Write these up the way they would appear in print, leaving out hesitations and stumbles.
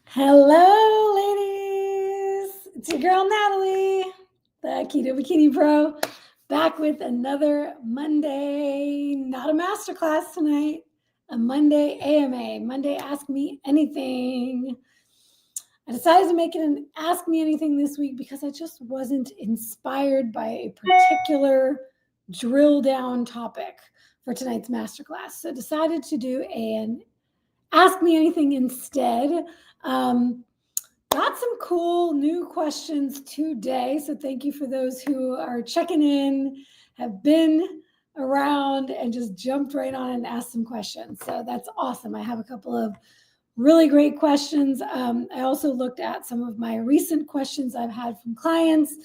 Hello, ladies. It's your girl, Natalie, the Keto Bikini Pro, back with another Monday, not a masterclass tonight, a Monday AMA, Monday Ask Me Anything. I decided to make it an Ask Me Anything this week because I just wasn't inspired by a particular drill down topic for tonight's masterclass. So I decided to do an Ask Me Anything instead. Got some cool new questions today. So thank you for those who are checking in, have been around and just jumped right on and asked some questions. So that's awesome. I have a couple of really great questions. I also looked at some of my recent questions I've had from clients.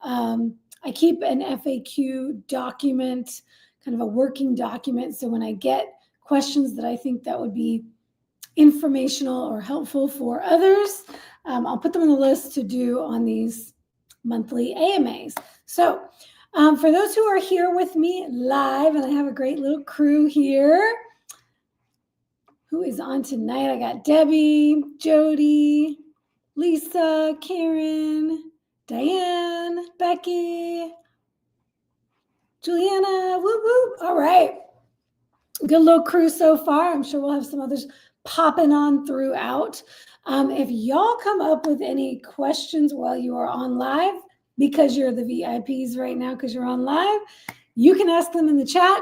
I keep an FAQ document, kind of a working document. So when I get questions that I think that would be informational or helpful for others, I'll put them on the list to do on these monthly AMAs. So for those who are here with me live, and I have a great little crew here who is on tonight. I got Debbie, Jody, Lisa, Karen, Diane, Becky, Juliana, whoop, whoop. All right. Good little crew so far. I'm sure we'll have some others popping on throughout. If y'all come up with any questions while you are on live, because you're the VIPs right now, because you're on live, you can ask them in the chat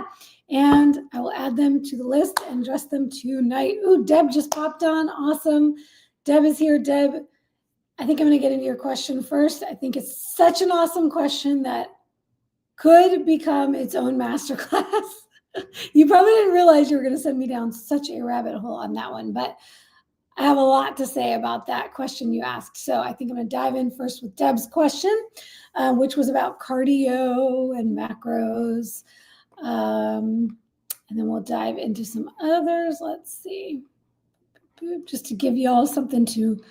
and I will add them to the list and address them tonight. Ooh, Deb just popped on. Awesome. Deb is here. Deb, I think I'm going to get into your question first. I think it's such an awesome question that could become its own masterclass. You probably didn't realize you were going to send me down such a rabbit hole on that one, but I have a lot to say about that question you asked. So I think I'm going to dive in first with Deb's question, which was about cardio and macros. And then we'll dive into some others. Let's see. Just to give you all something to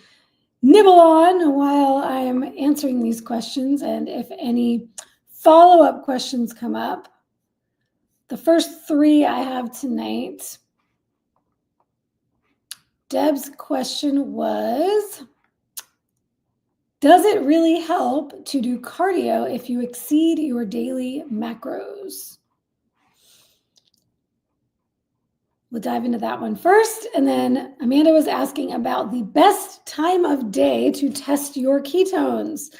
nibble on while I'm answering these questions. And if any follow-up questions come up, the first three I have tonight. Deb's question was, does it really help to do cardio if you exceed your daily macros? We'll dive into that one first. And then Amanda was asking about the best time of day to test your ketones.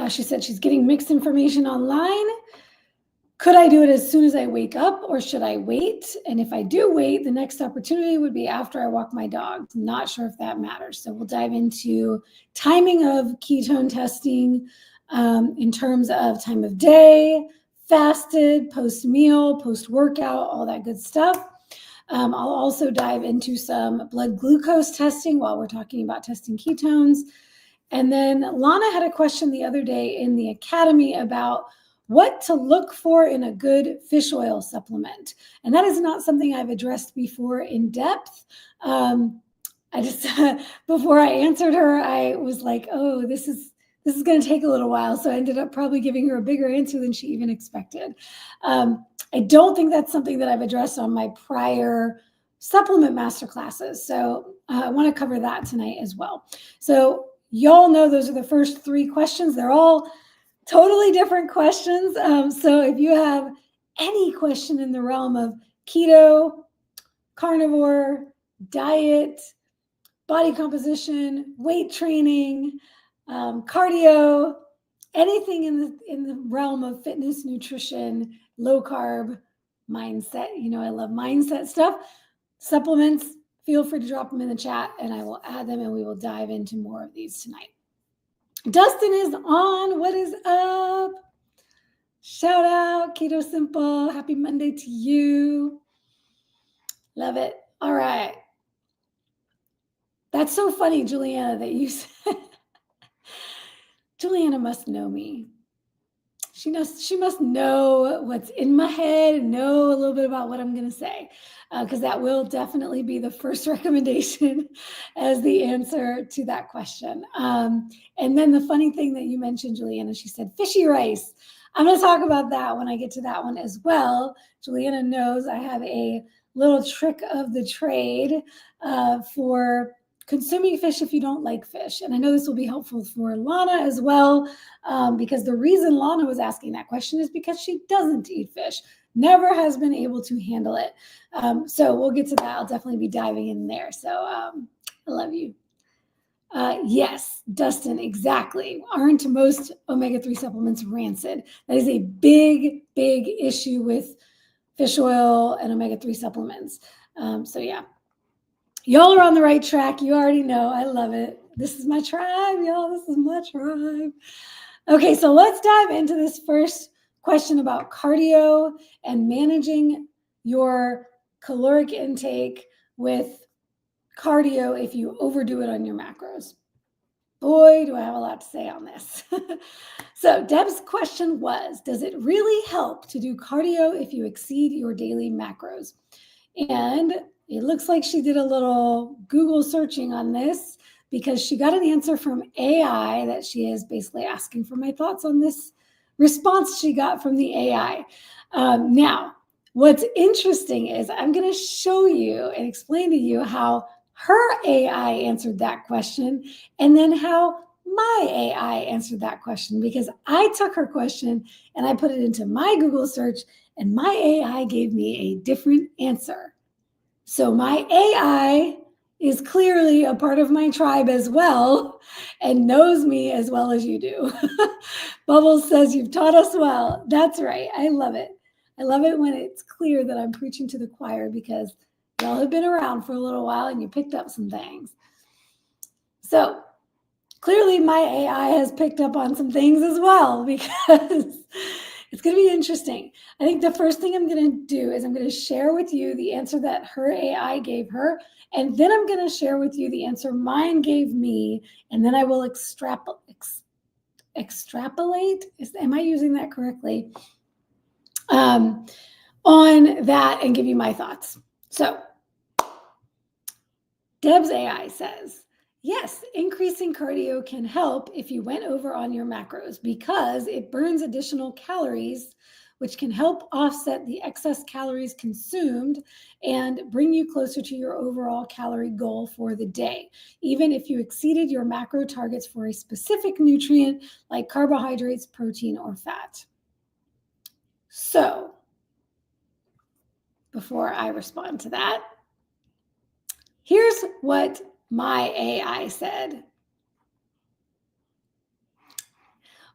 She said she's getting mixed information online. Could I do it as soon as I wake up or should I wait? And if I do wait, the next opportunity would be after I walk my dog. Not sure if that matters. So we'll dive into timing of ketone testing in terms of time of day, fasted, post-meal, post-workout, all that good stuff. I'll also dive into some blood glucose testing while we're talking about testing ketones. And then Lana had a question the other day in the academy about what to look for in a good fish oil supplement. And that is not something I've addressed before in depth. I just, before I answered her, I was like, oh, this is going to take a little while. So I ended up probably giving her a bigger answer than she even expected. I don't think that's something that I've addressed on my prior supplement masterclasses. So I want to cover that tonight as well. So y'all know those are the first three questions. They're all totally different questions. So if you have any question in the realm of keto, carnivore, diet, body composition, weight training, cardio, anything in the realm of fitness, nutrition, low carb, mindset, I love mindset stuff, supplements, feel free to drop them in the chat and I will add them and we will dive into more of these tonight. Dustin is on. What is up? Shout out, Keto Simple. Happy Monday to you. Love it. All right. That's so funny, Juliana, that you said. Juliana must know me. She must know what's in my head and know a little bit about what I'm going to say, because that will definitely be the first recommendation as the answer to that question. And then the funny thing that you mentioned, Juliana, she said fishy rice. I'm going to talk about that when I get to that one as well. Juliana knows I have a little trick of the trade for consuming fish if you don't like fish. And I know this will be helpful for Lana as well, because the reason Lana was asking that question is because she doesn't eat fish, never has been able to handle it. So we'll get to that. I'll definitely be diving in there. So I love you. Yes, Dustin, exactly. Aren't most omega-3 supplements rancid? That is a big, big issue with fish oil and omega-3 supplements. So yeah, y'all are on the right track. You already know. I love it. This is my tribe, y'all. This is my tribe. Okay, so let's dive into this first question about cardio and managing your caloric intake with cardio if you overdo it on your macros. Boy, do I have a lot to say on this. So Deb's question was, does it really help to do cardio if you exceed your daily macros? And it looks like she did a little Google searching on this because she got an answer from AI that she is basically asking for my thoughts on this response she got from the AI. Now, what's interesting is I'm going to show you and explain to you how her AI answered that question, and then how my AI answered that question, because I took her question and I put it into my Google search, and my AI gave me a different answer. So my AI is clearly a part of my tribe as well and knows me as well as you do. Bubbles says, you've taught us well. That's right. I love it. I love it when it's clear that I'm preaching to the choir, because y'all have been around for a little while and you picked up some things. So clearly my AI has picked up on some things as well, because it's going to be interesting. I think the first thing I'm going to do is I'm going to share with you the answer that her AI gave her, and then I'm going to share with you the answer mine gave me, and then I will extrapolate. Am I using that correctly? On that and give you my thoughts. So Deb's AI says, yes, increasing cardio can help if you went over on your macros, because it burns additional calories, which can help offset the excess calories consumed and bring you closer to your overall calorie goal for the day, even if you exceeded your macro targets for a specific nutrient like carbohydrates, protein, or fat. So before I respond to that, here's what my AI said.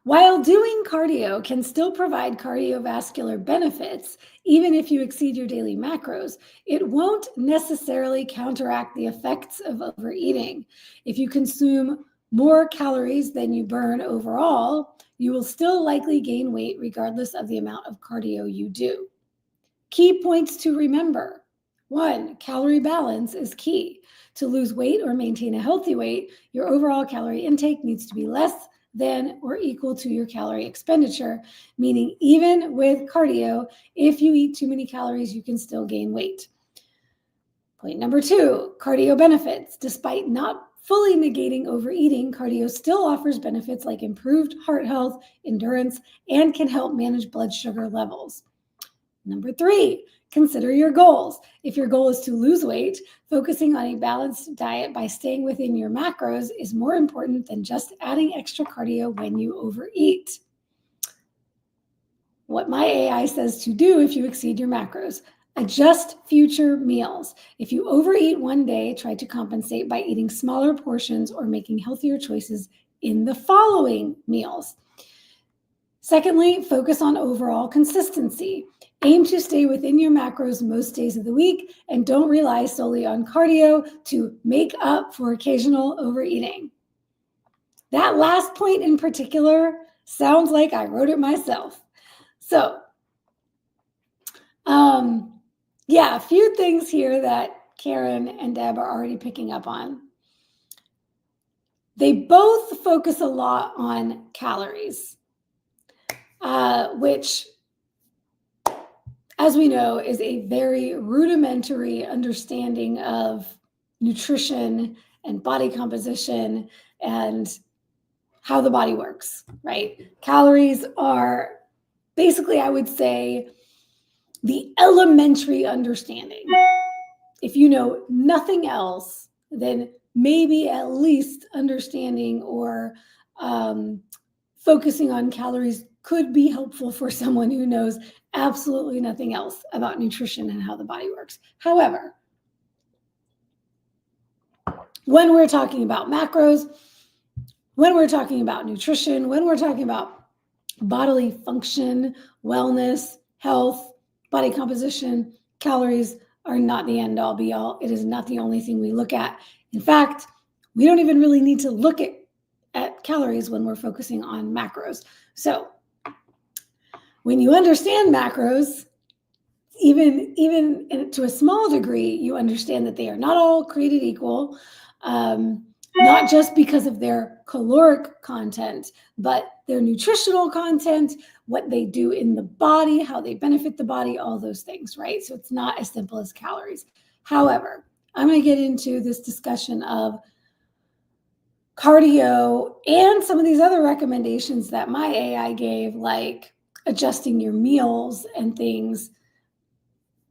While doing cardio can still provide cardiovascular benefits, even if you exceed your daily macros, it won't necessarily counteract the effects of overeating. If you consume more calories than you burn overall, you will still likely gain weight regardless of the amount of cardio you do. Key points to remember. 1, calorie balance is key. To lose weight or maintain a healthy weight, your overall calorie intake needs to be less than or equal to your calorie expenditure, meaning even with cardio, if you eat too many calories, you can still gain weight. Point number 2, cardio benefits. Despite not fully negating overeating, cardio still offers benefits like improved heart health, endurance, and can help manage blood sugar levels. Number 3, consider your goals. If your goal is to lose weight, focusing on a balanced diet by staying within your macros is more important than just adding extra cardio when you overeat. What my AI says to do if you exceed your macros: adjust future meals. If you overeat one day, try to compensate by eating smaller portions or making healthier choices in the following meals. Secondly, focus on overall consistency. Aim to stay within your macros most days of the week, and don't rely solely on cardio to make up for occasional overeating. That last point in particular sounds like I wrote it myself. So, yeah, a few things here that Karen and Deb are already picking up on. They both focus a lot on calories, which, as we know, is a very rudimentary understanding of nutrition and body composition and how the body works, right? Calories are basically, I would say, the elementary understanding. If you know nothing else, then maybe at least understanding or focusing on calories could be helpful for someone who knows absolutely nothing else about nutrition and how the body works. However, when we're talking about macros, when we're talking about nutrition, when we're talking about bodily function, wellness, health, body composition, calories are not the end all be all. It is not the only thing we look at. In fact, we don't even really need to look at calories when we're focusing on macros. So when you understand macros, even to a small degree, you understand that they are not all created equal, not just because of their caloric content, but their nutritional content, what they do in the body, how they benefit the body, all those things, right? So it's not as simple as calories. However, I'm going to get into this discussion of cardio and some of these other recommendations that my AI gave, like adjusting your meals and things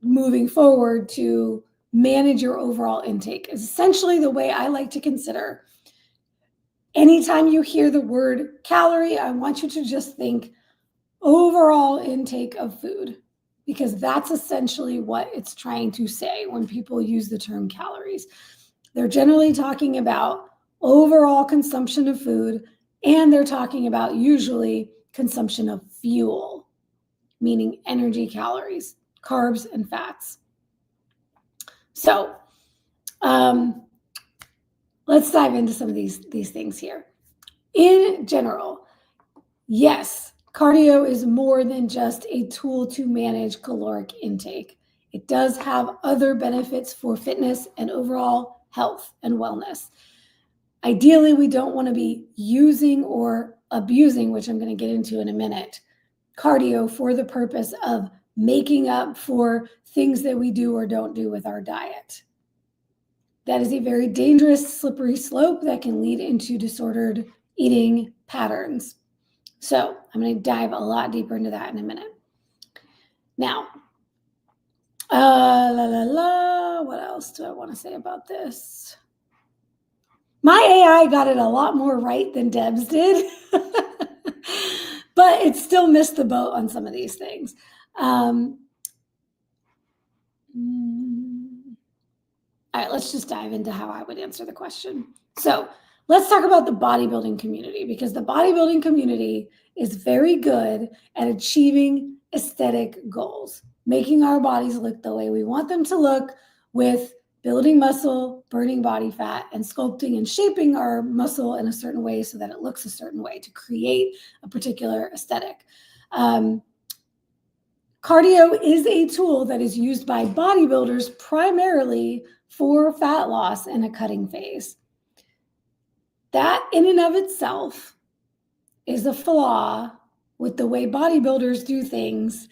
moving forward to manage your overall intake. Is essentially the way I like to consider. Anytime you hear the word calorie, I want you to just think overall intake of food, because that's essentially what it's trying to say when people use the term calories. They're generally talking about overall consumption of food, and they're talking about usually consumption of fuel, meaning energy calories, carbs, and fats. So let's dive into some of these things here. In general, yes, cardio is more than just a tool to manage caloric intake. It does have other benefits for fitness and overall health and wellness. Ideally, we don't want to be using or abusing, which I'm going to get into in a minute, cardio for the purpose of making up for things that we do or don't do with our diet. That is a very dangerous, slippery slope that can lead into disordered eating patterns. So I'm going to dive a lot deeper into that in a minute. Now, what else do I want to say about this? My AI got it a lot more right than Deb's did, but it still missed the boat on some of these things. All right, let's just dive into how I would answer the question. So let's talk about the bodybuilding community, because the bodybuilding community is very good at achieving aesthetic goals, making our bodies look the way we want them to look, with building muscle, burning body fat, and sculpting and shaping our muscle in a certain way so that it looks a certain way to create a particular aesthetic. Cardio is a tool that is used by bodybuilders primarily for fat loss in a cutting phase. That in and of itself is a flaw with the way bodybuilders do things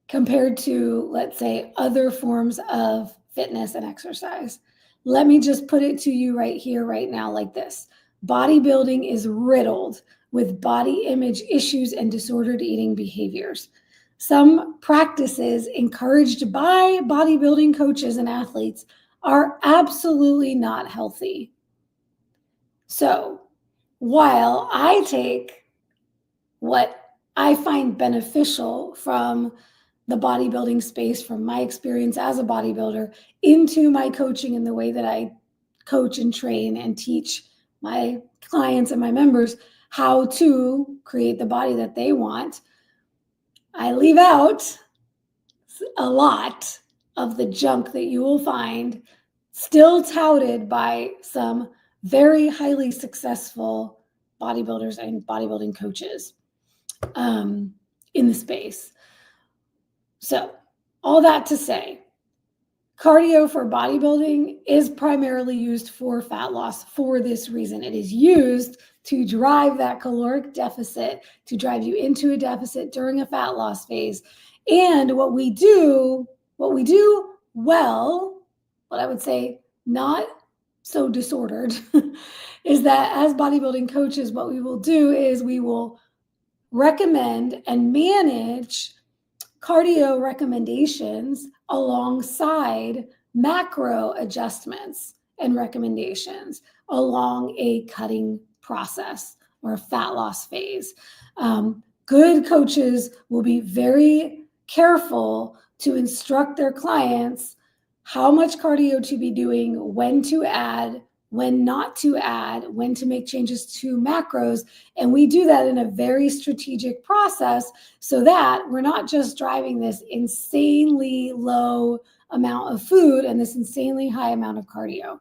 compared to, let's say, other forms of fitness and exercise. Let me just put it to you right here, right now, like this. Bodybuilding is riddled with body image issues and disordered eating behaviors. Some practices encouraged by bodybuilding coaches and athletes are absolutely not healthy. So while I take what I find beneficial from the bodybuilding space, from my experience as a bodybuilder, into my coaching and the way that I coach and train and teach my clients and my members how to create the body that they want, I leave out a lot of the junk that you will find still touted by some very highly successful bodybuilders and bodybuilding coaches in the space. So all that to say, cardio for bodybuilding is primarily used for fat loss for this reason. It is used to drive that caloric deficit, to drive you into a deficit during a fat loss phase. And what we do well, what I would say not so disordered, is that as bodybuilding coaches, what we will do is we will recommend and manage cardio recommendations alongside macro adjustments and recommendations along a cutting process or a fat loss phase. Good coaches will be very careful to instruct their clients how much cardio to be doing, when to add, when not to add, when to make changes to macros. And we do that in a very strategic process so that we're not just driving this insanely low amount of food and this insanely high amount of cardio.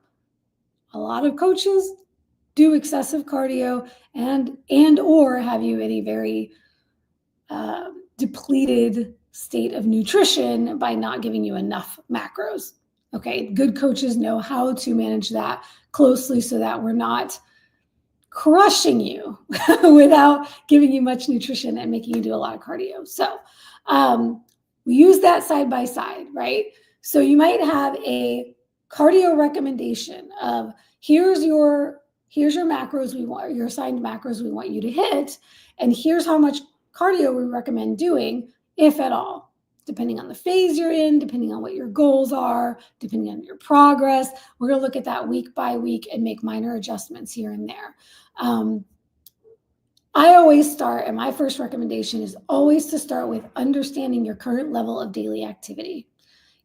A lot of coaches do excessive cardio and or have you in a very depleted state of nutrition by not giving you enough macros. Okay, good coaches know how to manage that closely so that we're not crushing you without giving you much nutrition and making you do a lot of cardio. So we use that side by side, right? So you might have a cardio recommendation of here's your macros we want, your assigned macros we want you to hit, and here's how much cardio we recommend doing, if at all, depending on the phase you're in, depending on what your goals are, depending on your progress. We're going to look at that week by week and make minor adjustments here and there. I always start, and my first recommendation is always to start with understanding your current level of daily activity.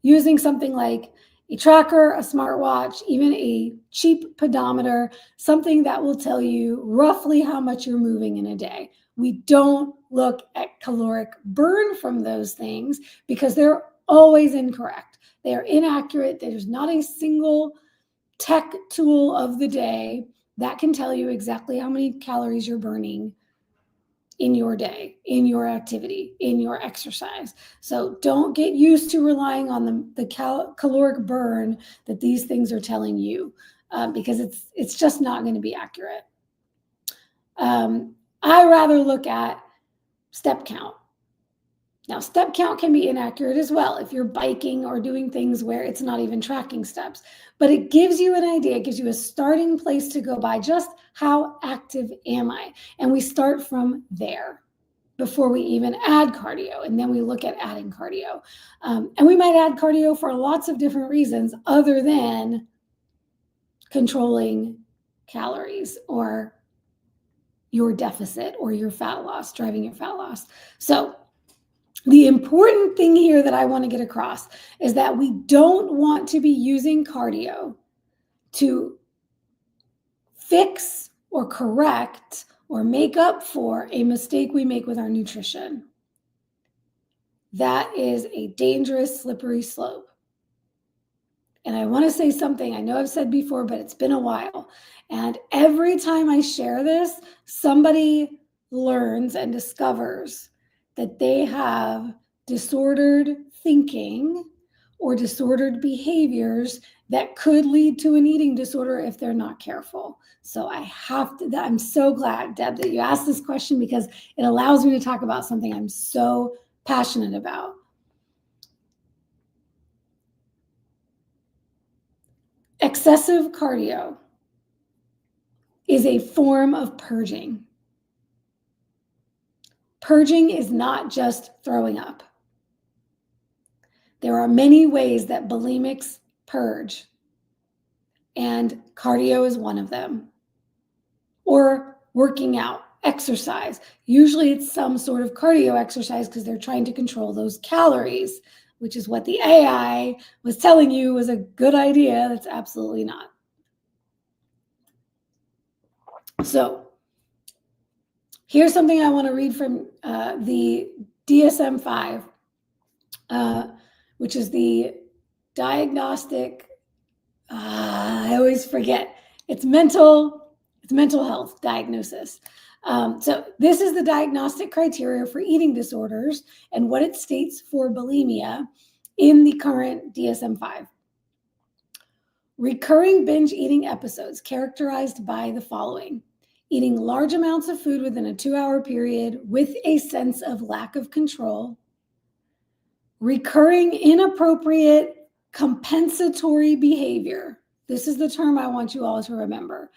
Using something like a tracker, a smartwatch, even a cheap pedometer, something that will tell you roughly how much you're moving in a day. We don't look at caloric burn from those things because they're always incorrect. They are inaccurate. There's not a single tech tool of the day that can tell you exactly how many calories you're burning in your day, in your activity, in your exercise. So don't get used to relying on the caloric burn that these things are telling you because it's just not going to be accurate. I rather look at step count. Now, step count can be inaccurate as well if you're biking or doing things where it's not even tracking steps. But it gives you an idea, it gives you a starting place to go by, just how active am I? And we start from there before we even add cardio. And then we look at adding cardio. And we might add cardio for lots of different reasons other than controlling calories or your deficit or your fat loss, driving your fat loss. So the important thing here that I want to get across is that we don't want to be using cardio to fix or correct or make up for a mistake we make with our nutrition. That is a dangerous, slippery slope. And I want to say something I know I've said before, but it's been a while. And every time I share this, somebody learns and discovers that they have disordered thinking or disordered behaviors that could lead to an eating disorder if they're not careful. So I'm so glad, Deb, that you asked this question because it allows me to talk about something I'm so passionate about. Excessive cardio is a form of purging. Purging is not just throwing up. There are many ways that bulimics purge, and cardio is one of them. Or working out, exercise. Usually it's some sort of cardio exercise because they're trying to control those calories, which is what the AI was telling you was a good idea. That's absolutely not. So here's something I want to read from the DSM-5, which is the diagnostic, I always forget, it's mental health diagnosis. So this is the diagnostic criteria for eating disorders and what it states for bulimia in the current DSM-5. Recurring binge eating episodes characterized by the following: eating large amounts of food within a 2-hour period with a sense of lack of control, recurring inappropriate compensatory behavior. This is the term I want you all to remember.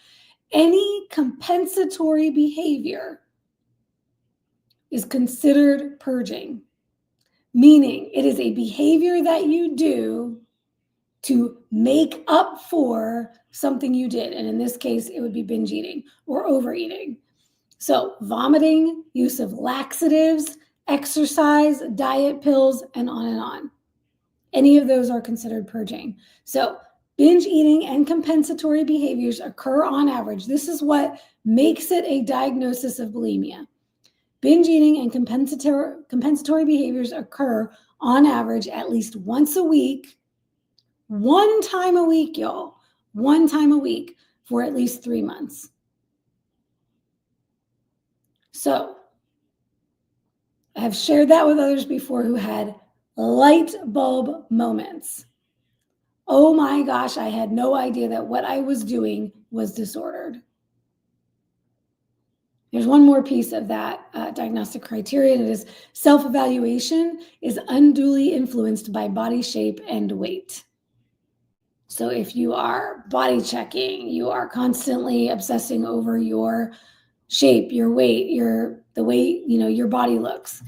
Any compensatory behavior is considered purging. meaning it is a behavior that you do to make up for something you did. And in this case, it would be binge eating or overeating. So vomiting, use of laxatives, exercise, diet pills, and on and on. Any of those are considered purging. So binge eating and compensatory behaviors occur on average. This is what makes it a diagnosis of bulimia. Binge eating and compensatory behaviors occur on average at least once a week, one time a week, y'all, one time a week for at least 3 months. So I have shared that with others before who had light bulb moments. Oh my gosh, I had no idea that what I was doing was disordered. There's one more piece of that diagnostic criteria, and it is self-evaluation is unduly influenced by body shape and weight. So if you are body checking, you are constantly obsessing over your shape, your weight, the way your body looks.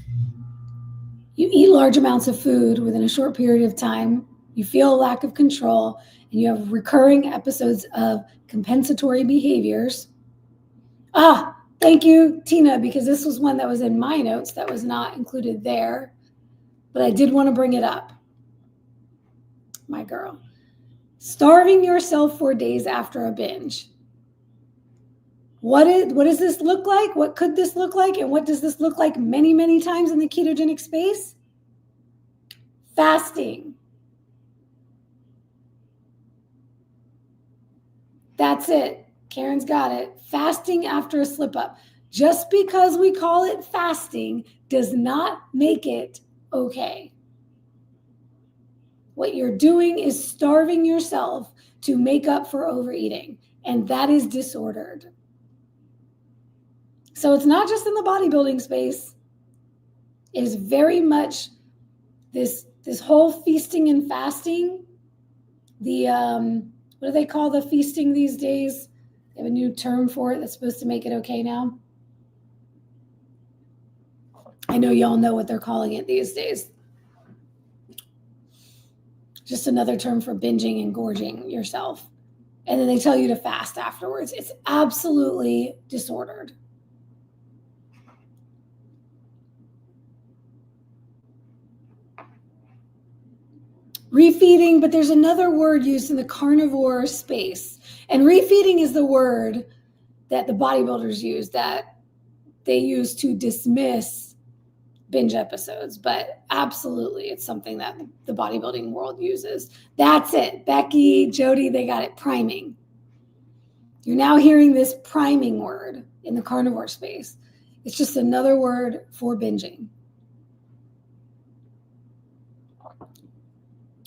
You eat large amounts of food within a short period of time, you feel a lack of control, and you have recurring episodes of compensatory behaviors. Thank you, Tina, because this was one that was in my notes that was not included there, but I did want to bring it up. My girl. Starving yourself for days after a binge. What does this look like? What could this look like? And what does this look like many, many times in the ketogenic space? Fasting. That's it. Karen's got it. Fasting after a slip up. Just because we call it fasting does not make it okay. What you're doing is starving yourself to make up for overeating, and that is disordered. So it's not just in the bodybuilding space. It is very much this whole feasting and fasting. What do they call the feasting these days? They have a new term for it that's supposed to make it okay now. I know y'all know what they're calling it these days. Just another term for binging and gorging yourself. And then they tell you to fast afterwards. It's absolutely disordered. Refeeding, but there's another word used in the carnivore space. And refeeding is the word that the bodybuilders use, that they use to dismiss binge episodes. But absolutely, it's something that the bodybuilding world uses. That's it. Becky, Jody, they got it. Priming. You're now hearing this priming word in the carnivore space. It's just another word for binging.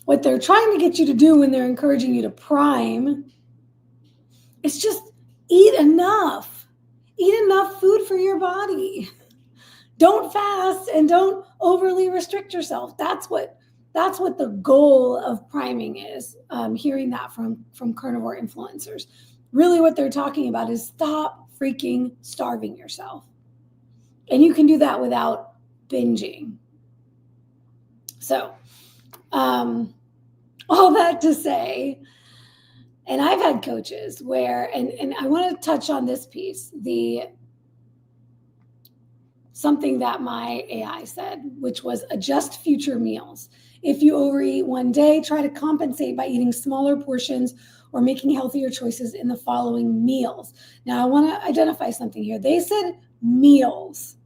What they're trying to get you to do when they're encouraging you to prime is just eat enough. Eat enough food for your body. Don't fast and don't overly restrict yourself. That's what the goal of priming is. Hearing that from carnivore influencers. Really what they're talking about is stop freaking starving yourself. And you can do that without binging. So, all that to say, and I've had coaches where, and I want to touch on this piece, something that my AI said, which was adjust future meals. If you overeat one day, try to compensate by eating smaller portions or making healthier choices in the following meals. Now, I want to identify something here. They said meals.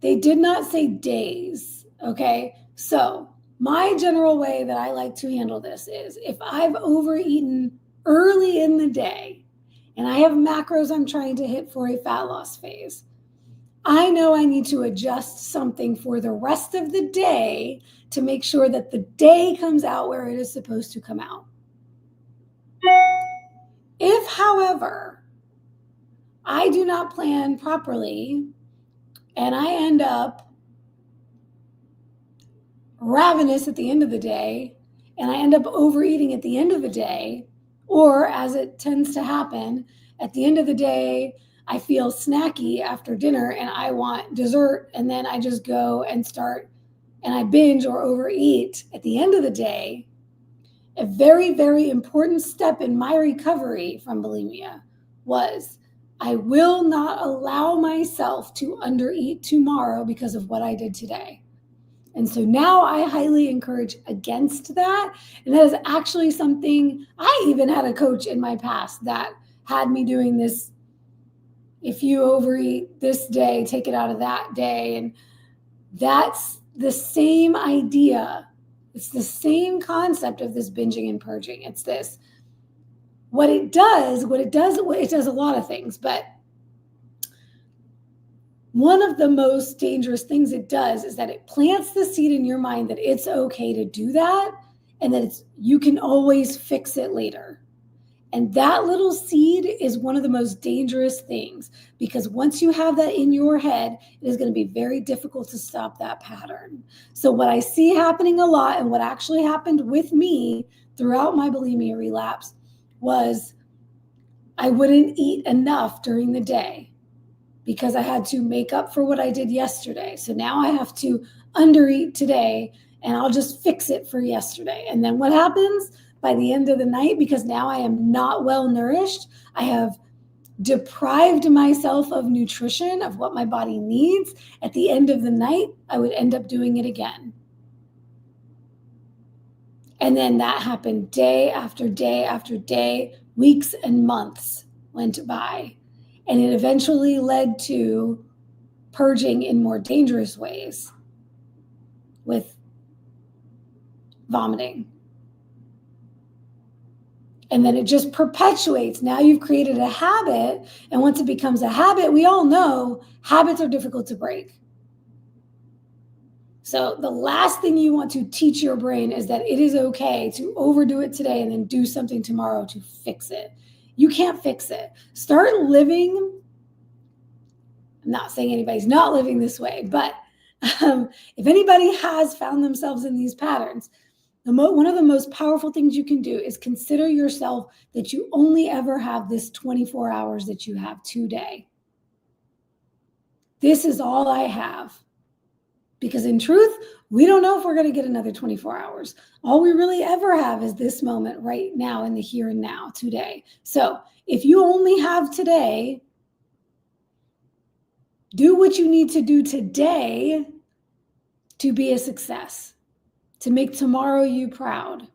They did not say days, okay? So my general way that I like to handle this is if I've overeaten early in the day and I have macros I'm trying to hit for a fat loss phase, I know I need to adjust something for the rest of the day to make sure that the day comes out where it is supposed to come out. If, however, I do not plan properly and I end up ravenous at the end of the day, and I end up overeating at the end of the day, or as it tends to happen, at the end of the day, I feel snacky after dinner and I want dessert, and then I just go and start and I binge or overeat at the end of the day, a very, very important step in my recovery from bulimia was I will not allow myself to undereat tomorrow because of what I did today. And so now I highly encourage against that. And that is actually something, I even had a coach in my past that had me doing this. If you overeat this day, take it out of that day. And that's the same idea. It's the same concept of this binging and purging. It's this. It does a lot of things, but one of the most dangerous things it does is that it plants the seed in your mind that it's okay to do that and that you can always fix it later. And that little seed is one of the most dangerous things, because once you have that in your head, it is going to be very difficult to stop that pattern. So what I see happening a lot, and what actually happened with me throughout my bulimia relapse, was I wouldn't eat enough during the day because I had to make up for what I did yesterday. So now I have to undereat today, and I'll just fix it for yesterday. And then what happens? By the end of the night, because now I am not well nourished, I have deprived myself of nutrition, of what my body needs. At the end of the night, I would end up doing it again. And then that happened day after day after day, weeks and months went by. And it eventually led to purging in more dangerous ways with vomiting. And then it just perpetuates. Now you've created a habit. And once it becomes a habit, we all know habits are difficult to break. So the last thing you want to teach your brain is that it is okay to overdo it today and then do something tomorrow to fix it. You can't fix it. Start living. I'm not saying anybody's not living this way, but if anybody has found themselves in these patterns, one of the most powerful things you can do is consider yourself that you only ever have this 24 hours that you have today. This is all I have. Because in truth, we don't know if we're going to get another 24 hours. All we really ever have is this moment right now, in the here and now, today. So if you only have today, do what you need to do today to be a success, to make tomorrow you proud.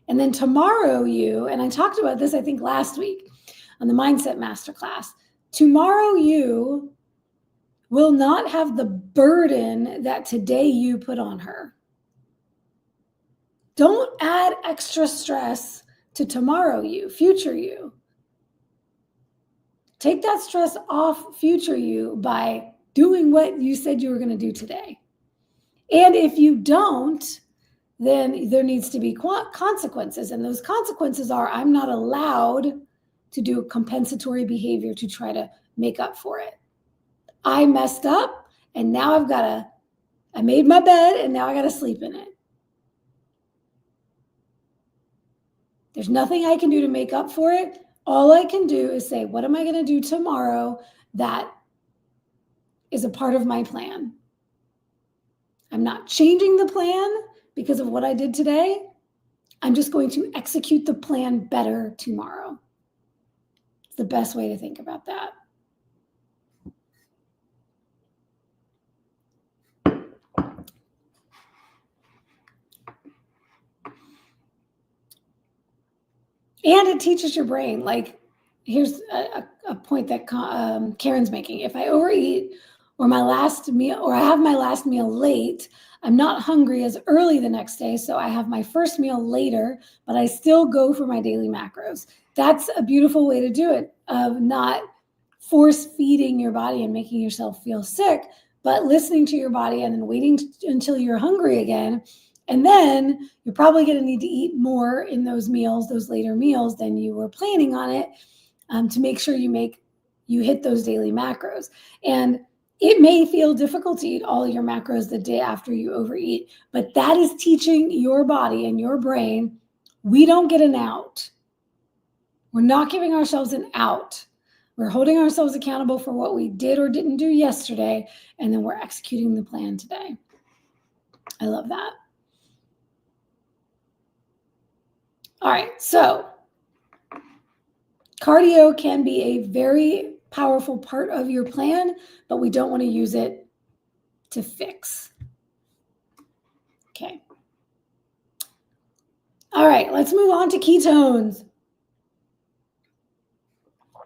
And then tomorrow you, and I talked about this, I think last week on the Mindset Masterclass, tomorrow you will not have the burden that today you put on her. Don't add extra stress to tomorrow you, future you. Take that stress off future you by doing what you said you were going to do today. And if you don't, then there needs to be consequences. And those consequences are, I'm not allowed to do compensatory behavior to try to make up for it. I messed up, and now I made my bed, and now I got to sleep in it. There's nothing I can do to make up for it. All I can do is say, what am I going to do tomorrow that is a part of my plan? I'm not changing the plan because of what I did today. I'm just going to execute the plan better tomorrow. It's the best way to think about that. And it teaches your brain, like, here's a point that Karen's making. If I overeat or I have my last meal late, I'm not hungry as early the next day, so I have my first meal later, but I still go for my daily macros. That's a beautiful way to do it, of not force feeding your body and making yourself feel sick, but listening to your body and then waiting until you're hungry again. And then you're probably going to need to eat more in those meals, those later meals, than you were planning on it, to make sure you hit those daily macros. And it may feel difficult to eat all your macros the day after you overeat, but that is teaching your body and your brain, we don't get an out. We're not giving ourselves an out We're holding ourselves accountable for what we did or didn't do yesterday, and then we're executing the plan today. I love that. All right, so cardio can be a very powerful part of your plan, but we don't want to use it to fix. Okay. All right, let's move on to ketones.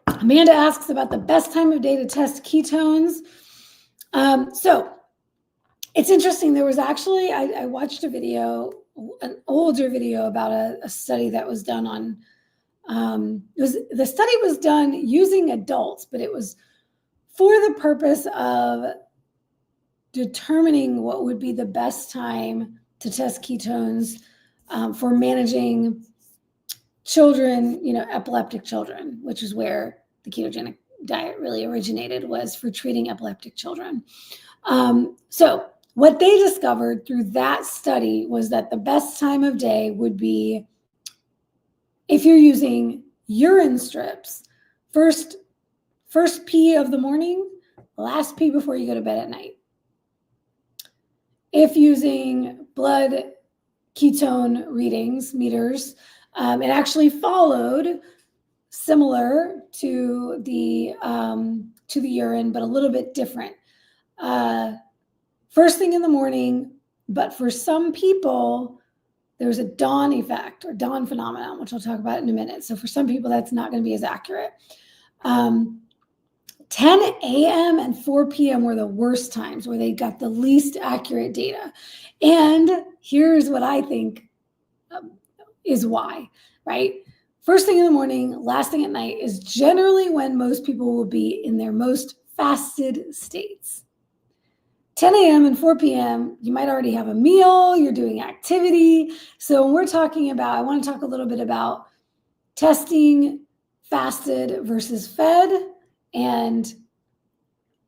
Amanda asks about the best time of day to test ketones. So it's interesting. There was actually, I watched a video, an older video about a study that was done on, the study was done using adults, but it was for the purpose of determining what would be the best time to test ketones for managing children, epileptic children, which is where the ketogenic diet really originated, was for treating epileptic children. So what they discovered through that study was that the best time of day would be if you're using urine strips, first pee of the morning, last pee before you go to bed at night. If using blood ketone readings, meters, it actually followed similar to the urine, but a little bit different. First thing in the morning, but for some people, there's a dawn effect or dawn phenomenon, which I'll talk about in a minute. So for some people, that's not going to be as accurate. 10 a.m. and 4 p.m. were the worst times where they got the least accurate data. And here's what I think is why, right? First thing in the morning, last thing at night is generally when most people will be in their most fasted states. 10 a.m. and 4 p.m., you might already have a meal, you're doing activity. So when we're talking about, I want to talk a little bit about testing fasted versus fed and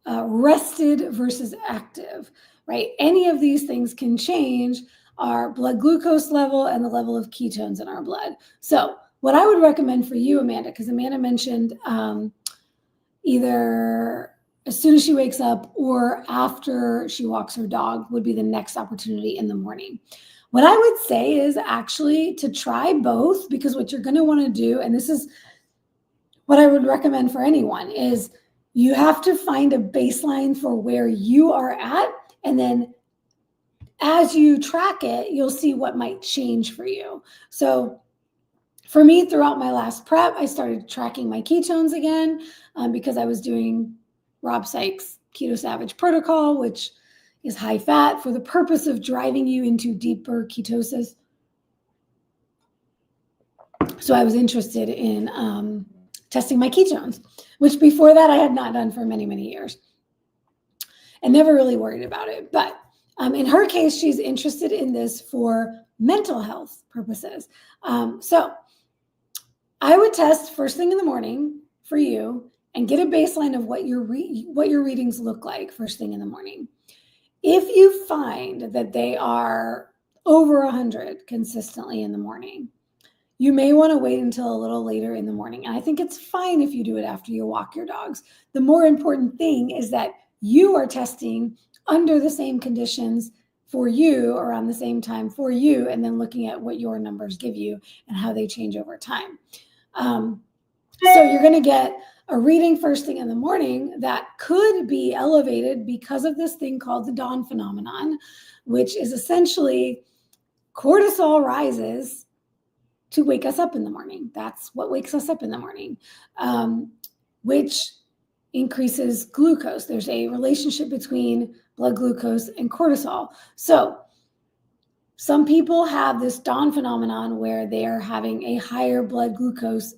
rested versus active, right? Any of these things can change our blood glucose level and the level of ketones in our blood. So what I would recommend for you, Amanda, because Amanda mentioned either as soon as she wakes up or after she walks her dog would be the next opportunity in the morning. What I would say is actually to try both, because what you're going to want to do, and this is what I would recommend for anyone, is you have to find a baseline for where you are at, and then as you track it, you'll see what might change for you. So for me, throughout my last prep, I started tracking my ketones again because I was doing Rob Sykes' Keto Savage protocol, which is high fat for the purpose of driving you into deeper ketosis. So I was interested in testing my ketones, which before that I had not done for many, many years and never really worried about it. But in her case, she's interested in this for mental health purposes. So I would test first thing in the morning for you and get a baseline of what your readings look like first thing in the morning. If you find that they are over 100 consistently in the morning, you may want to wait until a little later in the morning. And I think it's fine if you do it after you walk your dogs. The more important thing is that you are testing under the same conditions for you around the same time for you, and then looking at what your numbers give you and how they change over time. So you're going to get a reading first thing in the morning that could be elevated because of this thing called the dawn phenomenon, which is essentially cortisol rises to wake us up in the morning. That's what wakes us up in the morning, which increases glucose. There's a relationship between blood glucose and cortisol. So some people have this dawn phenomenon where they are having a higher blood glucose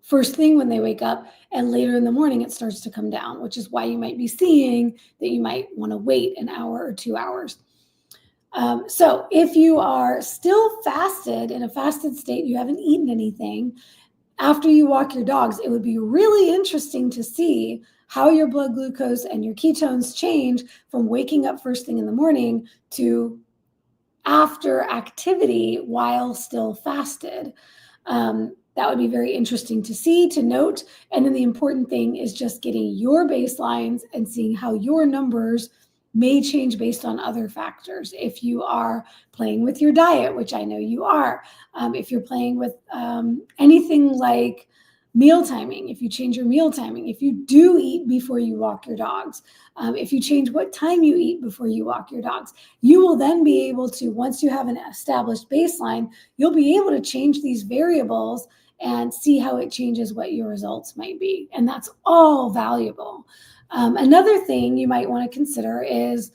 first thing when they wake up, and later in the morning it starts to come down, which is why you might be seeing that you might want to wait an hour or 2 hours. So if you are still fasted, in a fasted state, you haven't eaten anything, after you walk your dogs, it would be really interesting to see how your blood glucose and your ketones change from waking up first thing in the morning to after activity while still fasted. That would be very interesting to see, to note. And then the important thing is just getting your baselines and seeing how your numbers may change based on other factors. If you are playing with your diet, which I know you are, if you're playing with anything like meal timing, if you change your meal timing, if you do eat before you walk your dogs, if you change what time you eat before you walk your dogs, you will then be able to, once you have an established baseline, you'll be able to change these variables and see how it changes what your results might be. And that's all valuable. Another thing you might want to consider is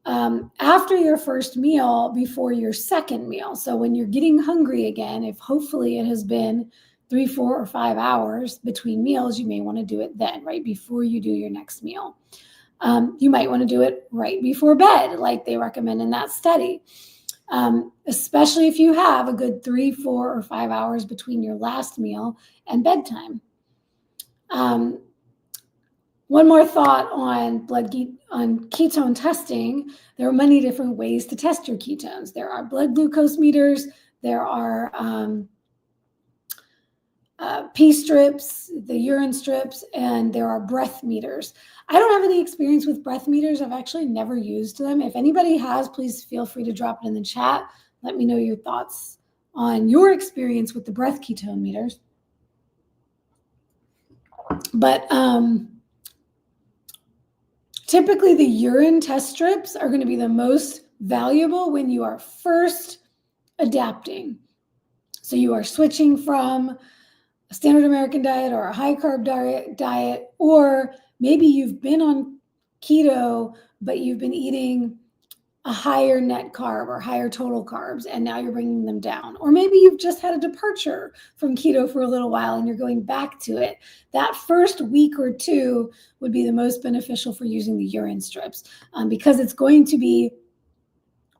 after your first meal, before your second meal. So when you're getting hungry again, if hopefully it has been 3, 4, or 5 hours between meals, you may want to do it then, right before you do your next meal. You might want to do it right before bed, like they recommend in that study. Especially if you have a good 3, 4, or 5 hours between your last meal and bedtime. One more thought on ketone testing. There are many different ways to test your ketones. There are blood glucose meters. There are pee strips, the urine strips, and there are breath meters. I don't have any experience with breath meters. I've actually never used them. If anybody has, please feel free to drop it in the chat. Let me know your thoughts on your experience with the breath ketone meters. But typically the urine test strips are going to be the most valuable when you are first adapting. So you are switching from a standard American diet or a high carb diet, or maybe you've been on keto, but you've been eating a higher net carb or higher total carbs, and now you're bringing them down. Or maybe you've just had a departure from keto for a little while and you're going back to it. That first week or two would be the most beneficial for using the urine strips, because it's going to be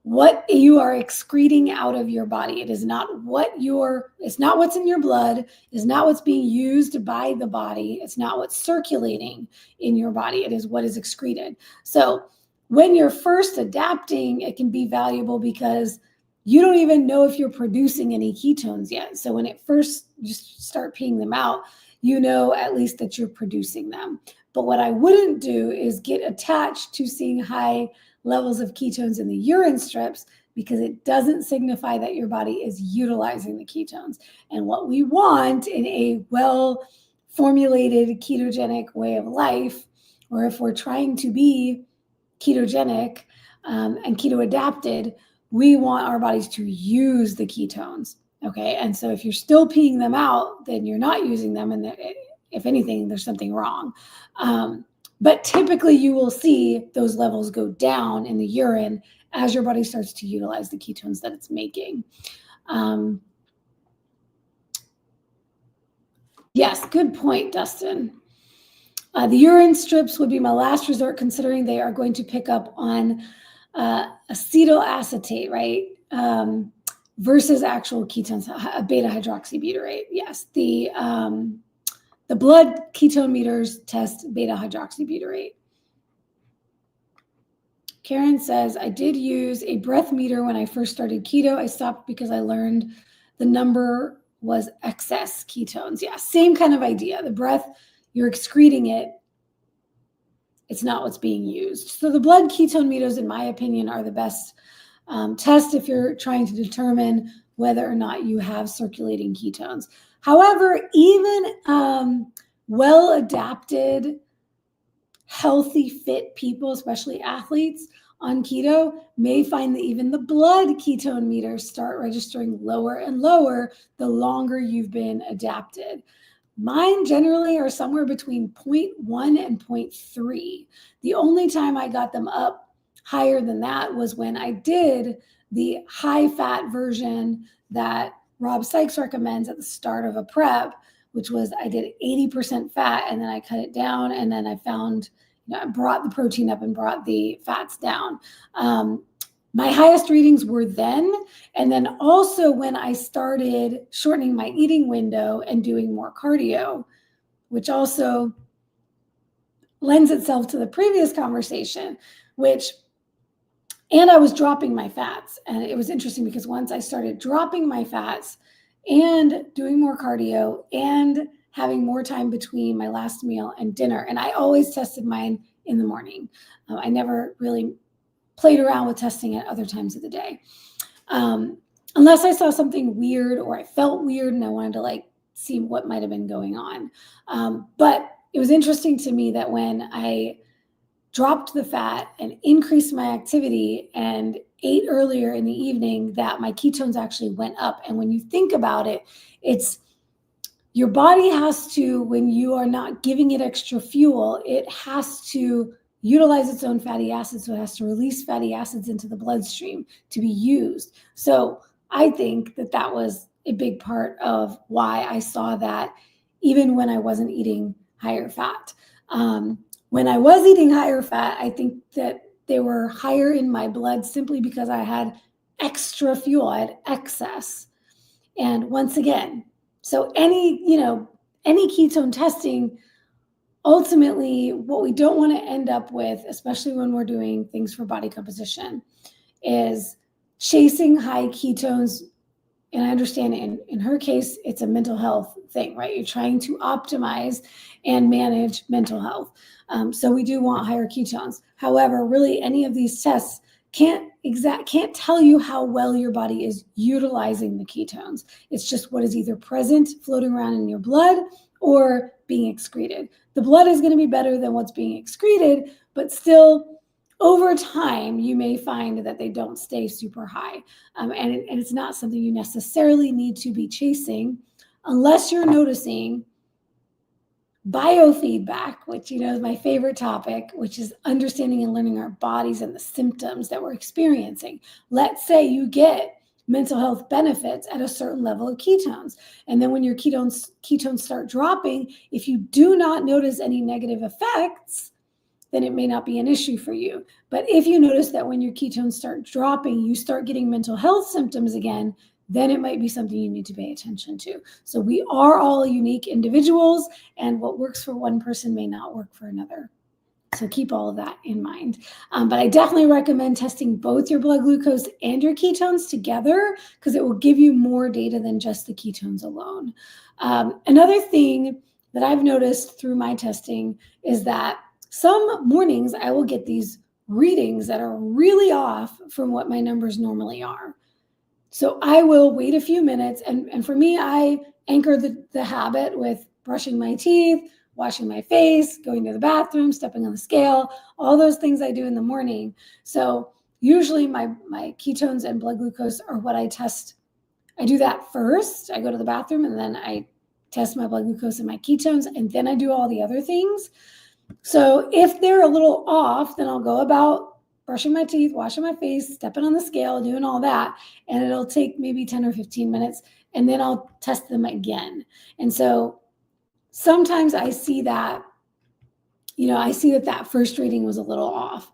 what you are excreting out of your body. It is not it's not what's in your blood. It's not what's being used by the body. It's not what's circulating in your body. It is what is excreted. So when you're first adapting, it can be valuable because you don't even know if you're producing any ketones yet. So when it first you start peeing them out, you know at least that you're producing them. But what I wouldn't do is get attached to seeing high levels of ketones in the urine strips, because it doesn't signify that your body is utilizing the ketones. And what we want in a well-formulated ketogenic way of life, or if we're trying to be ketogenic and keto adapted, we want our bodies to use the ketones. Okay. And so if you're still peeing them out, then you're not using them. And if anything, there's something wrong. But typically you will see those levels go down in the urine as your body starts to utilize the ketones that it's making. Yes, good point, Dustin. The urine strips would be my last resort, considering they are going to pick up on acetyl right? Versus actual ketones, beta hydroxybutyrate. Yes, the blood ketone meters test beta hydroxybutyrate. Karen says, I did use a breath meter when I first started keto. I stopped because I learned the number was excess ketones. Yeah, same kind of idea. The breath, you're excreting it. It's not what's being used. So the blood ketone meters, in my opinion, are the best test if you're trying to determine whether or not you have circulating ketones. However, even well-adapted, healthy, fit people, especially athletes on keto, may find that even the blood ketone meters start registering lower and lower the longer you've been adapted. Mine generally are somewhere between 0.1 and 0.3. The only time I got them up higher than that was when I did the high-fat version that Rob Sykes recommends at the start of a prep, which was I did 80% fat and then I cut it down, and then I found, I brought the protein up and brought the fats down. My highest readings were then, and then also when I started shortening my eating window and doing more cardio, which also lends itself to the previous conversation, and I was dropping my fats. And it was interesting because once I started dropping my fats and doing more cardio and having more time between my last meal and dinner. And I always tested mine in the morning. I never really played around with testing at other times of the day. Unless I saw something weird or I felt weird and I wanted to like see what might have been going on. But it was interesting to me that when I dropped the fat and increased my activity and ate earlier in the evening, that my ketones actually went up. And when you think about it, it's your body has to, when you are not giving it extra fuel, it has to utilize its own fatty acids. So it has to release fatty acids into the bloodstream to be used. So I think that that was a big part of why I saw that even when I wasn't eating higher fat. When I was eating higher fat, I think that they were higher in my blood simply because I had extra fuel, I had excess. And once again, so any ketone testing, ultimately what we don't want to end up with, especially when we're doing things for body composition, is chasing high ketones. And I understand in her case, it's a mental health thing, right? You're trying to optimize and manage mental health. So we do want higher ketones. However, really any of these tests can't tell you how well your body is utilizing the ketones. It's just what is either present, floating around in your blood, or being excreted. The blood is going to be better than what's being excreted, but still over time, you may find that they don't stay super high. And it's not something you necessarily need to be chasing unless you're noticing biofeedback, which is my favorite topic, which is understanding and learning our bodies and the symptoms that we're experiencing. Let's say you get mental health benefits at a certain level of ketones. And then when your ketones start dropping, if you do not notice any negative effects, then it may not be an issue for you. But if you notice that when your ketones start dropping, you start getting mental health symptoms again, then it might be something you need to pay attention to. So we are all unique individuals, and what works for one person may not work for another. So keep all of that in mind. But I definitely recommend testing both your blood glucose and your ketones together because it will give you more data than just the ketones alone. Another thing that I've noticed through my testing is that some mornings I will get these readings that are really off from what my numbers normally are. So I will wait a few minutes. And for me, I anchor the habit with brushing my teeth, washing my face, going to the bathroom, stepping on the scale, all those things I do in the morning. So usually my ketones and blood glucose are what I test. I do that first. I go to the bathroom and then I test my blood glucose and my ketones, and then I do all the other things. So if they're a little off, then I'll go about brushing my teeth, washing my face, stepping on the scale, doing all that. And it'll take maybe 10 or 15 minutes. And then I'll test them again. And so sometimes I see that, that first reading was a little off.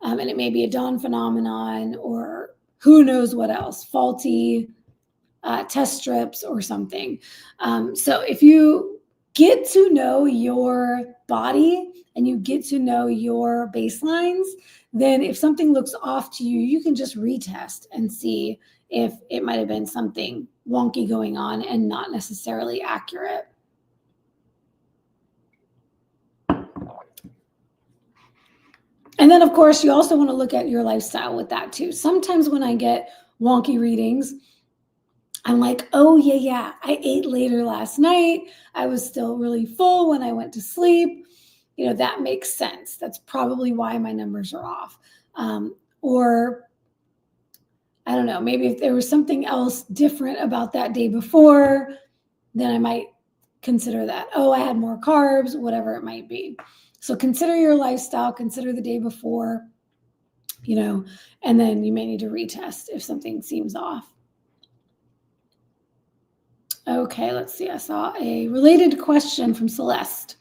And it may be a dawn phenomenon or who knows what else, faulty test strips or something. So if you get to know your body and you get to know your baselines, then if something looks off to you, you can just retest and see if it might have been something wonky going on and not necessarily accurate. And then, of course, you also want to look at your lifestyle with that too. Sometimes when I get wonky readings, I'm like, oh, yeah, I ate later last night. I was still really full when I went to sleep. That makes sense. That's probably why my numbers are off. Or I don't know, maybe if there was something else different about that day before, then I might consider that. Oh, I had more carbs, whatever it might be. So consider your lifestyle, consider the day before, and then you may need to retest if something seems off. Okay, let's see. I saw a related question from Celeste.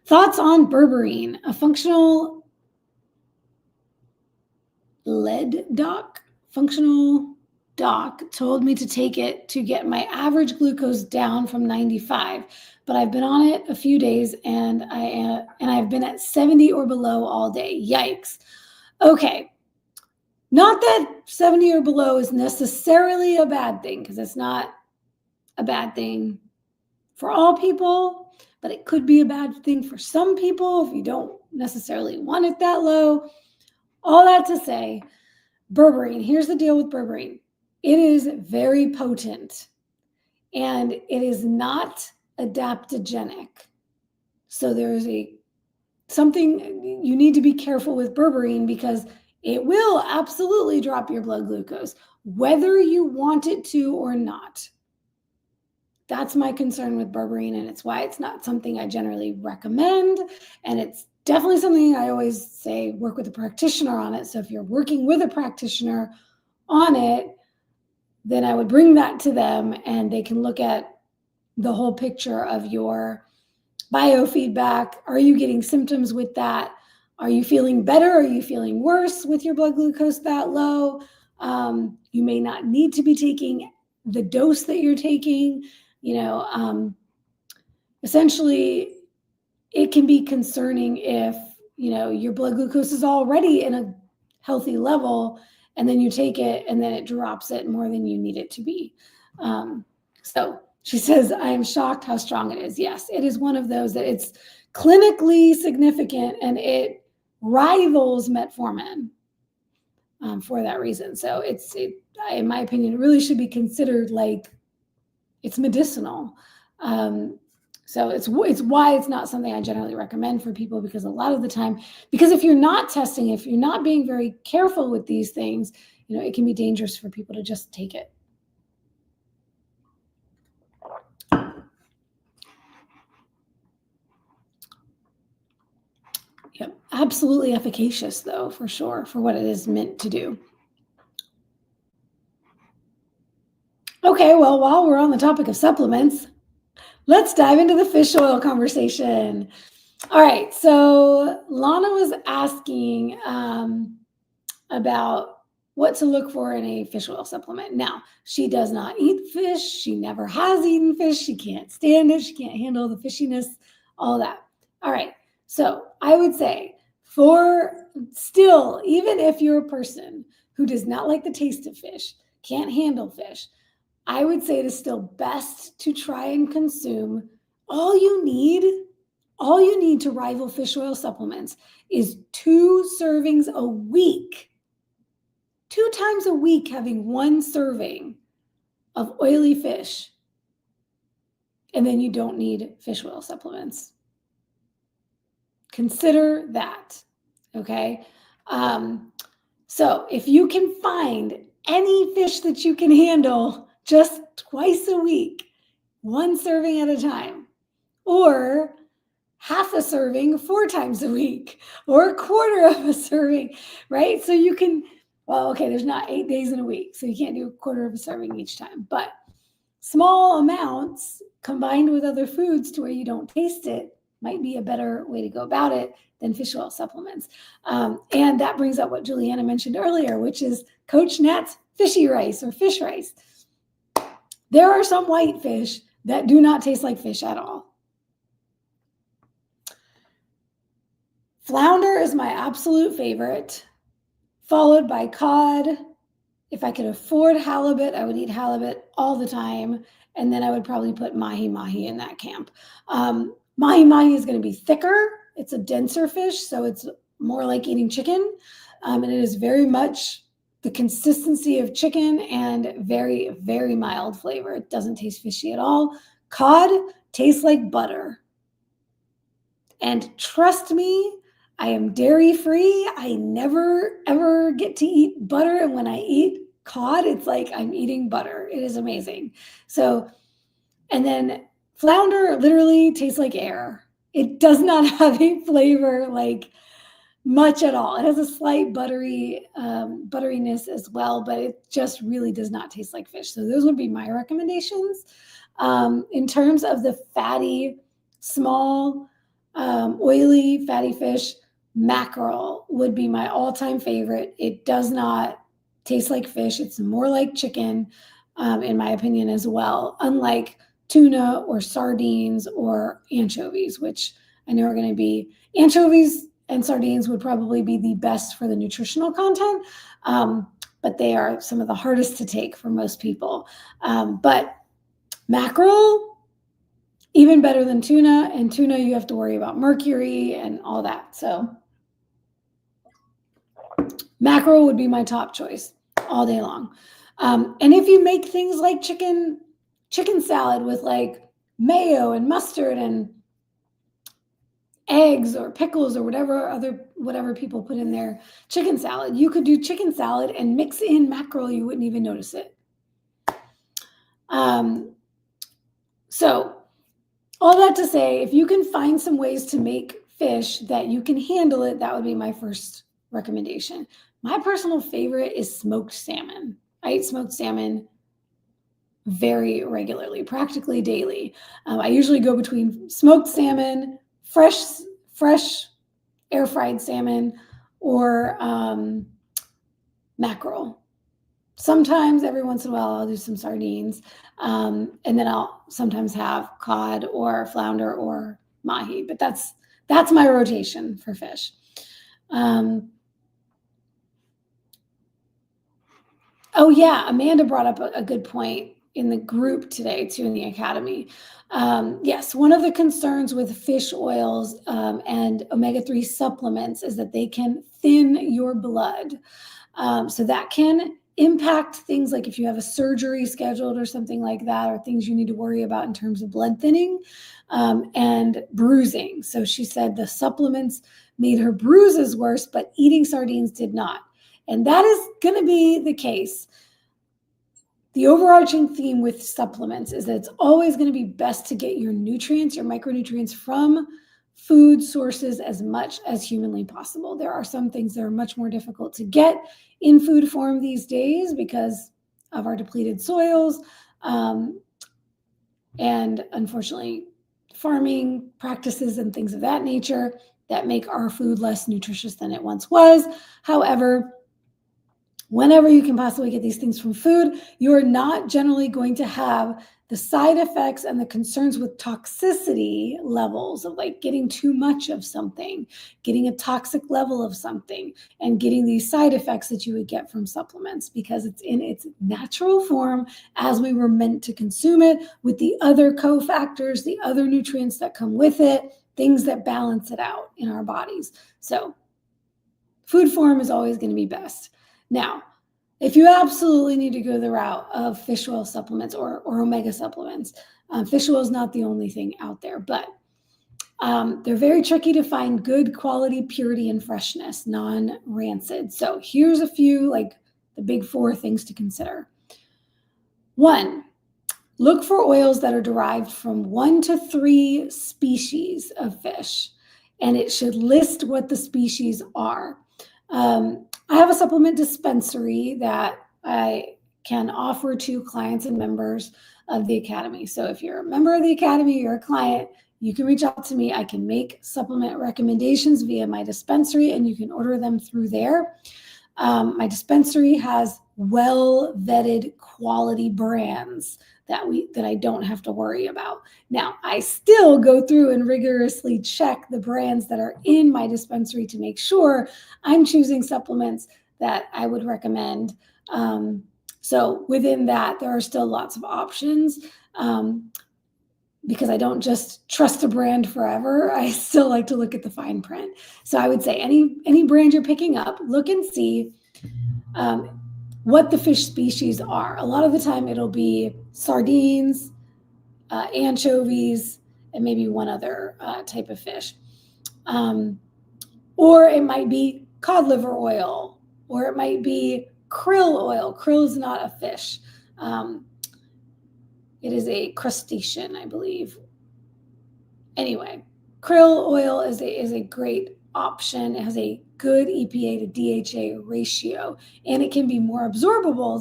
Thoughts on berberine, a functional functional doc told me to take it to get my average glucose down from 95, but I've been on it a few days and I've been at 70 or below all day. Yikes. Okay. Not that 70 or below is necessarily a bad thing, because it's not a bad thing for all people, but it could be a bad thing for some people if you don't necessarily want it that low. All that to say, berberine, here's the deal with berberine. It is very potent and it is not adaptogenic. So there's something you need to be careful with berberine because it will absolutely drop your blood glucose, whether you want it to or not. That's my concern with berberine, and it's why it's not something I generally recommend. And it's definitely something I always say, work with a practitioner on it. So if you're working with a practitioner on it, then I would bring that to them and they can look at the whole picture of your biofeedback. Are you getting symptoms with that? Are you feeling better? Are you feeling worse with your blood glucose that low? You may not need to be taking the dose that you're taking. Essentially, it can be concerning if, your blood glucose is already in a healthy level and then you take it and then it drops it more than you need it to be. So she says, I am shocked how strong it is. Yes, it is one of those that it's clinically significant and it rivals metformin for that reason. So in my opinion, it really should be considered like it's medicinal. So it's why it's not something I generally recommend for people, because a lot of the time, because if you're not testing, if you're not being very careful with these things, it can be dangerous for people to just take it. Yep, absolutely efficacious though, for sure, for what it is meant to do. Okay, well, while we're on the topic of supplements, let's dive into the fish oil conversation. All right, so Lana was asking about what to look for in a fish oil supplement. Now, she does not eat fish. She never has eaten fish. She can't stand it. She can't handle the fishiness, all that. All right, so I would say even if you're a person who does not like the taste of fish, can't handle fish, I would say it is still best to try and consume all you need to rival fish oil supplements is 2 servings a week. 2 times a week having 1 serving of oily fish, and then you don't need fish oil supplements. Consider that, okay? So if you can find any fish that you can handle just twice a week, 1 serving at a time, or half a serving 4 times a week, or a quarter of a serving, right? So you can, there's not 8 days in a week, so you can't do a quarter of a serving each time, but small amounts combined with other foods to where you don't taste it might be a better way to go about it than fish oil supplements. And that brings up what Juliana mentioned earlier, which is COACHNAT's fishy rice or fish rice. There are some white fish that do not taste like fish at all. Flounder is my absolute favorite, followed by cod. If I could afford halibut, I would eat halibut all the time. And then I would probably put mahi-mahi in that camp. Mahi-mahi is going to be thicker. It's a denser fish, so it's more like eating chicken. And it is very much the consistency of chicken and very, very mild flavor. It doesn't taste fishy at all. Cod tastes like butter. And trust me, I am dairy-free. I never, ever get to eat butter. And when I eat cod, it's like I'm eating butter. It is amazing. So, and then flounder literally tastes like air. It does not have a flavor like much at all. It has a slight butteriness as well, but it just really does not taste like fish. So those would be my recommendations. In terms of the fatty, small, oily, fatty fish, mackerel would be my all-time favorite. It does not taste like fish. It's more like chicken, in my opinion, as well, unlike tuna or sardines or anchovies, which I know are going to be, anchovies and sardines would probably be the best for the nutritional content, but they are some of the hardest to take for most people. But Mackerel, even better than tuna. And tuna, you have to worry about mercury and all that. So mackerel would be my top choice all day long. And if you make things like chicken salad with like mayo and mustard and eggs or pickles or whatever people put in their chicken salad, you could do chicken salad and mix in mackerel. You wouldn't even notice it. So all that to say, if you can find some ways to make fish that you can handle it, that would be my first recommendation. My personal favorite is smoked salmon. I eat smoked salmon very regularly, practically daily. I usually go between smoked salmon, fresh air fried salmon, or mackerel. Sometimes, every once in a while, I'll do some sardines, and then I'll sometimes have cod or flounder or mahi. But that's my rotation for fish. Oh yeah, Amanda brought up a good point in the group today too, in the academy. Yes, one of the concerns with fish oils and omega-3 supplements is that they can thin your blood. So that can impact things like if you have a surgery scheduled or something like that, or things you need to worry about in terms of blood thinning and bruising. So she said the supplements made her bruises worse, but eating sardines did not. And that is going to be the case. The overarching theme with supplements is that it's always going to be best to get your nutrients, your micronutrients from food sources as much as humanly possible. There are some things that are much more difficult to get in food form these days because of our depleted soils and unfortunately farming practices and things of that nature that make our food less nutritious than it once was. However, whenever you can possibly get these things from food, you are not generally going to have the side effects and the concerns with toxicity levels of like getting too much of something, getting a toxic level of something, and getting these side effects that you would get from supplements because it's in its natural form as we were meant to consume it with the other cofactors, the other nutrients that come with it, things that balance it out in our bodies. So food form is always going to be best. Now, if you absolutely need to go the route of fish oil supplements or omega supplements, fish oil is not the only thing out there, but they're very tricky to find good quality, purity, and freshness, non-rancid. So here's a few, like the big 4 things to consider. 1, look for oils that are derived from 1 to 3 species of fish, and it should list what the species are. I have a supplement dispensary that I can offer to clients and members of the academy. So if you're a member of the academy, you're a client, you can reach out to me. I can make supplement recommendations via my dispensary and you can order them through there. My dispensary has well-vetted quality brands that I don't have to worry about. Now, I still go through and rigorously check the brands that are in my dispensary to make sure I'm choosing supplements that I would recommend. So within that, there are still lots of options because I don't just trust a brand forever. I still like to look at the fine print. So I would say any brand you're picking up, look and see what the fish species are. A lot of the time it'll be sardines, anchovies, and maybe one other type of fish. Or it might be cod liver oil, or it might be krill oil. Krill is not a fish. It is a crustacean, I believe. Anyway, krill oil is a great option. It has a good EPA to DHA ratio, and it can be more absorbable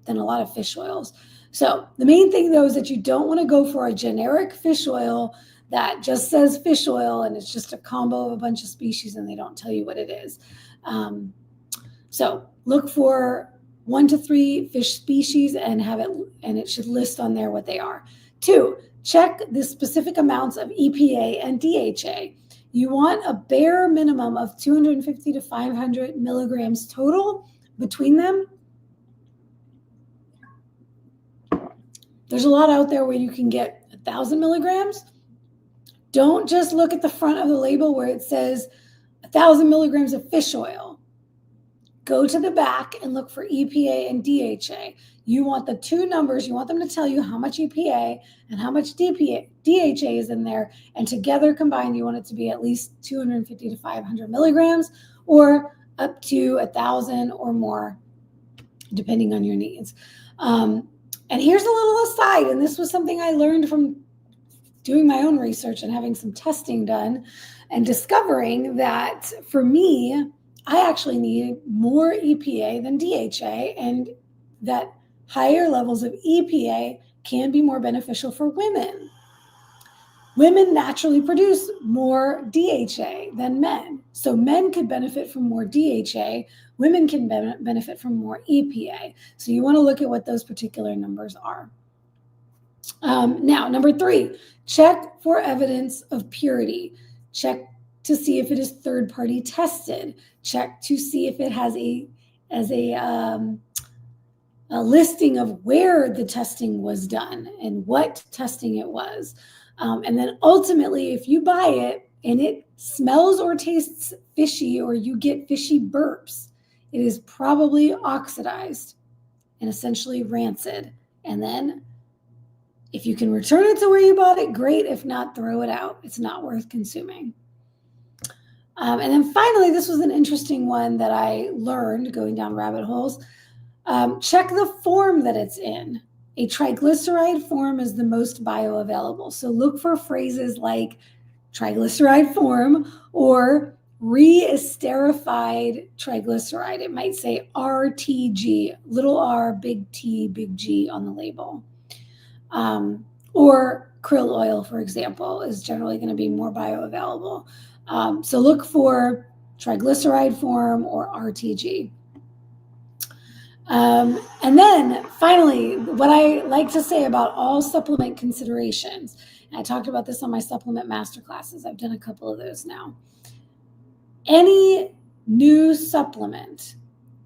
than a lot of fish oils. So the main thing, though, is that you don't want to go for a generic fish oil that just says fish oil and it's just a combo of a bunch of species and they don't tell you what it is. So look for 1 to 3 fish species and it should list on there what they are. 2, check the specific amounts of EPA and DHA. You want a bare minimum of 250 to 500 milligrams total between them. There's a lot out there where you can get 1,000 milligrams. Don't just look at the front of the label where it says 1,000 milligrams of fish oil. Go to the back and look for EPA and DHA. You want the two numbers. You want them to tell you how much EPA and how much DHA is in there. And together combined, you want it to be at least 250 to 500 milligrams or up to 1,000 or more, depending on your needs. And here's a little aside, and this was something I learned from doing my own research and having some testing done and discovering that for me, I actually need more EPA than DHA, and that higher levels of EPA can be more beneficial for women. Women naturally produce more DHA than men. So men could benefit from more DHA. Women can benefit from more EPA. So you want to look at what those particular numbers are. Now, number 3, check for evidence of purity. Check to see if it is third-party tested. Check to see if it has a listing of where the testing was done and what testing it was. And then ultimately, if you buy it and it smells or tastes fishy or you get fishy burps, it is probably oxidized and essentially rancid. And then if you can return it to where you bought it, great. If not, throw it out. It's not worth consuming. And then finally, this was an interesting one that I learned going down rabbit holes. Check the form that it's in. A triglyceride form is the most bioavailable. So look for phrases like triglyceride form or re-esterified triglyceride. It might say RTG, little r, big T, big G on the label. Or krill oil, for example, is generally going to be more bioavailable. So look for triglyceride form or RTG. And then finally, what I like to say about all supplement considerations, and I talked about this on my supplement masterclasses. I've done a couple of those now. Any new supplement,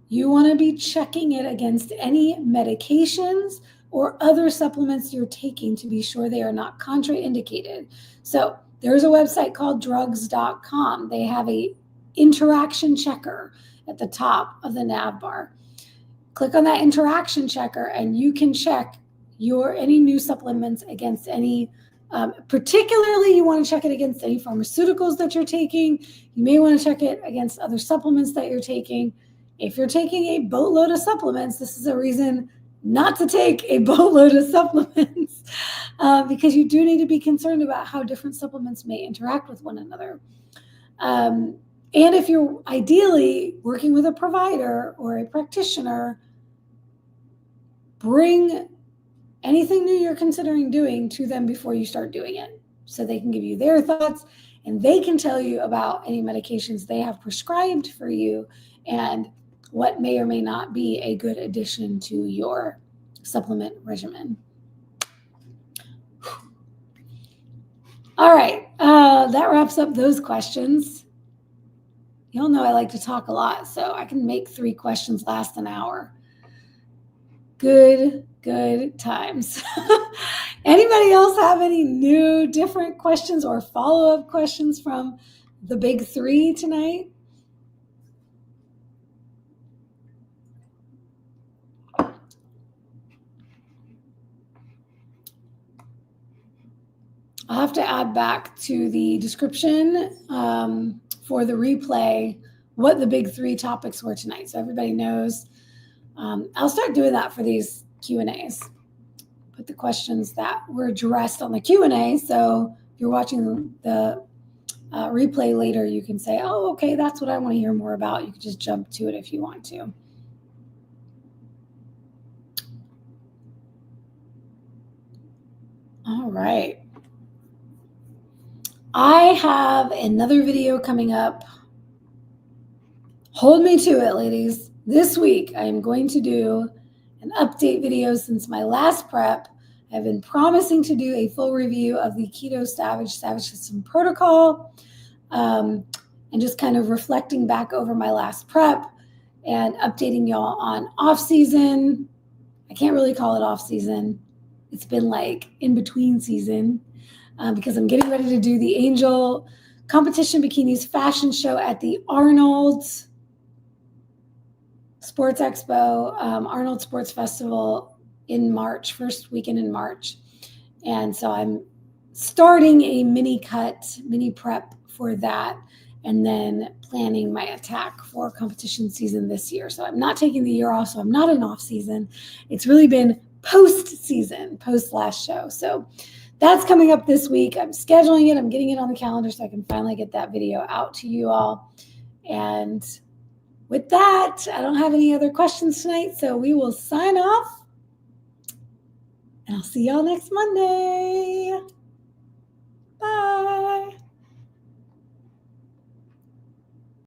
you want to be checking it against any medications or other supplements you're taking to be sure they are not contraindicated. So there's a website called drugs.com. They have a interaction checker at the top of the nav bar. Click on that interaction checker and you can check any new supplements against any, particularly you want to check it against any pharmaceuticals that you're taking. You may want to check it against other supplements that you're taking. If you're taking a boatload of supplements, this is a reason not to take a boatload of supplements because you do need to be concerned about how different supplements may interact with one another. And if you're ideally working with a provider or a practitioner, bring anything new you're considering doing to them before you start doing it so they can give you their thoughts and they can tell you about any medications they have prescribed for you and what may or may not be a good addition to your supplement regimen. All right, that wraps up those questions. Y'all know I like to talk a lot, so I can make 3 questions last an hour. Good times. Anybody else have any new, different questions or follow-up questions from the big 3 tonight? I'll have to add back to the description for the replay what the big 3 topics were tonight, so everybody knows. I'll start doing that for these Q&As. Put the questions that were addressed on the Q&A, so if you're watching the replay later, you can say, oh, okay, that's what I want to hear more about. You can just jump to it if you want to. All right. I have another video coming up. Hold me to it, ladies. This week, I am going to do an update video since my last prep. I've been promising to do a full review of the Keto Savage System protocol and just kind of reflecting back over my last prep and updating y'all on off-season. I can't really call it off-season. it's been like in between season because I'm getting ready to do the Angel Competition Bikinis fashion show at the Arnold Sports Expo, Arnold Sports Festival in March, first weekend in March. And so I'm starting a mini prep for that, and then planning my attack for competition season this year. So I'm not taking the year off, so I'm not in off season. It's really been post-season, post-last show. So that's coming up this week. I'm scheduling it. I'm getting it on the calendar so I can finally get that video out to you all. And with that, I don't have any other questions tonight, so we will sign off. And I'll see y'all next Monday. Bye.